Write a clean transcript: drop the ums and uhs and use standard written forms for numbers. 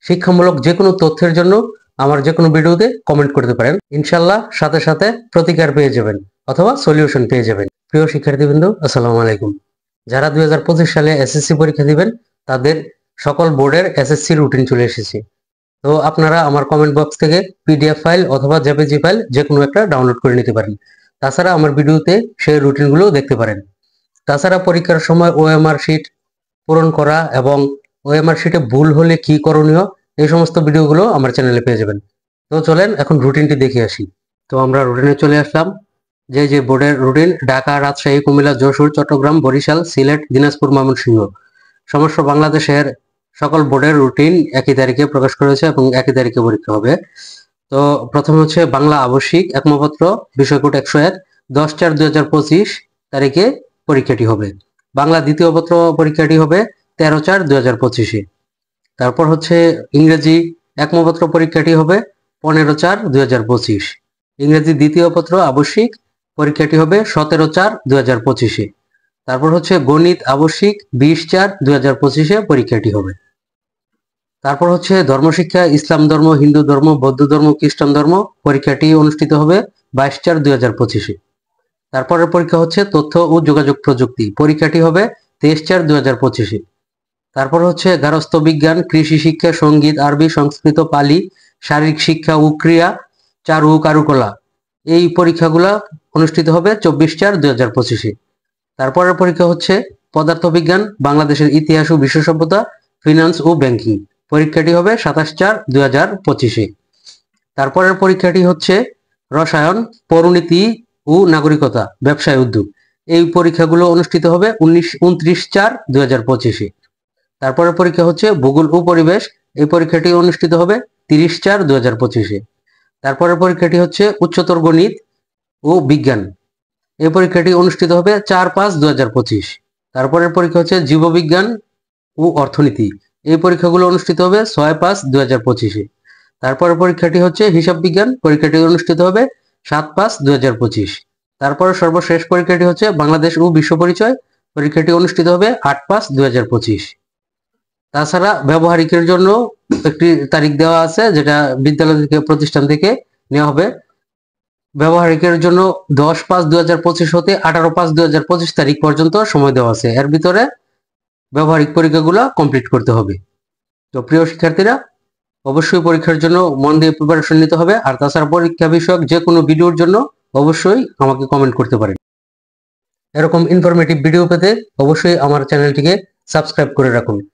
শিক্ষামূলক যে কোনো তথ্যের জন্য আমার যে কোনো ভিডিওতে কমেন্ট করতে পারেন। ইনশাল্লাহ সাথে সাথে প্রতিকার পেয়ে যাবেন অথবা সলিউশন পেয়ে যাবেন। প্রিয় শিক্ষার্থীবৃন্দ, আসসালামু আলাইকুম। যারা 2025 সালে এসএসসি পরীক্ষা দিবেন তাদের সকল বোর্ডের এসএসসি রুটিন চলে এসেছে। তো আপনারা আমার কমেন্ট বক্স থেকে পিডিএফ ফাইল অথবা জেপিজি ফাইল যে কোনো একটা ডাউনলোড করে নিতে পারেন। তাছাড়া আমার ভিডিওতে সেই রুটিনগুলো দেখতে পারেন। তাছাড়া পরীক্ষার সময় ওএমআর শিট পূরণ করা এবং ওএমআর শিটে ভুল হলে কি করণীয়, এই সমস্ত ভিডিওগুলো আমার চ্যানেলে পেয়ে যাবেন। তো চলেন এখন রুটিনটি দেখে আসি। তো আমরা রুটিনে চলে আসলাম। যে বোর্ডের রুটিন: ঢাকা, রাজশাহী, কুমিল্লা, যশোর, চট্টগ্রাম, বরিশাল, সিলেট, দিনাজপুর, ময়মনসিংহ। সমস্ত বাংলাদেশের সকল বোর্ডের রুটিন একই তারিখে প্রকাশ করেছে এবং একই তারিখে পরীক্ষা হবে। তো প্রথমে হচ্ছে বাংলা আবশ্যিক একমপত্র, বিষয়কোড 101, 10/4/2025 তারিখে পরীক্ষাটি হবে। বাংলা দ্বিতীয় পত্র পরীক্ষাটি হবে 13/4/2025। তারপর হচ্ছে ইংরেজি একমপত্র পরীক্ষাটি হবে 15/4/2025। ইংরেজি দ্বিতীয় পত্র আবশ্যিক পরীক্ষাটি হবে 17/4/2025। তারপর হচ্ছে গণিত আবশ্যিক 20/4/2025 পরীক্ষাটি হবে। তারপর হচ্ছে ধর্মশিক্ষা ইসলাম ধর্ম, হিন্দু ধর্ম, বৌদ্ধ ধর্ম, খ্রিস্টান ধর্ম পরীক্ষাটি অনুষ্ঠিত হবে 22/4/2025। তারপরের পরীক্ষা হচ্ছে তথ্য ও যোগাযোগ প্রযুক্তি, পরীক্ষাটি হবে 23/4/2025। তারপর হচ্ছে গার্হস্থ্য বিজ্ঞান, কৃষি শিক্ষা, সঙ্গীত, আরবি, সংস্কৃত, পালি, শারীরিক শিক্ষা ও ক্রিয়া, চারু ও কারুকলা, এই পরীক্ষাগুলা অনুষ্ঠিত হবে 24/4/2025। তারপরের পরীক্ষা হচ্ছে পদার্থবিজ্ঞান, বাংলাদেশের ইতিহাস ও বিশ্ব সভ্যতা, ফিনান্স ও ব্যাংকিং, পরীক্ষাটি হবে 27/4/2025। তারপরের পরীক্ষাটি হচ্ছে রসায়ন, পৌরনীতি ও নাগরিকতা, ব্যবসায় উদ্যোগ, এই পরীক্ষাগুলো অনুষ্ঠিত হবে 29/4/2025। তারপরের পরীক্ষা হচ্ছে ভূগোল ও পরিবেশ, এই পরীক্ষাটি অনুষ্ঠিত হবে 30/4/2025। তারপরের পরীক্ষাটি হচ্ছে উচ্চতর গণিত ও বিজ্ঞান, এই পরীক্ষাটি অনুষ্ঠিত হবে 4/5/2025। তারপরের পরীক্ষা হচ্ছে জীববিজ্ঞান ও অর্থনীতি, এই পরীক্ষাগুলো অনুষ্ঠিত হবে 6/5/2025। তারপরের পরীক্ষাটি হচ্ছে হিসাব বিজ্ঞান, পরীক্ষাটি অনুষ্ঠিত হবে 7/5/2025। তারপরে সর্বশেষ পরীক্ষাটি হচ্ছে বাংলাদেশ ও বিশ্ব পরিচয়, পরীক্ষাটি অনুষ্ঠিত হবে 8/5/2025। তাছাড়া ব্যবহারিকের জন্য একটি তারিখ দেওয়া আছে, যেটা বিদ্যালয় থেকে প্রতিষ্ঠান থেকে নেওয়া হবে। ব্যবহারিকের জন্য 10/5/2025 হতে 18/5/2025 তারিখ পর্যন্ত সময় দেওয়া আছে। এর ভিতরে ব্যবহারিক পরীক্ষাগুলো কমপ্লিট করতে হবে। তো প্রিয় শিক্ষার্থীরা, অবশ্যই পরীক্ষার জন্য মন দিয়ে প্রিপারেশন নিতে হবে। আর তাছাড়া পরীক্ষা বিষয়ক যে কোনো ভিডিওর জন্য অবশ্যই আমাকে কমেন্ট করতে পারেন। এরকম ইনফরমেটিভ ভিডিও পেতে অবশ্যই আমার চ্যানেলটিকে সাবস্ক্রাইব করে রাখুন।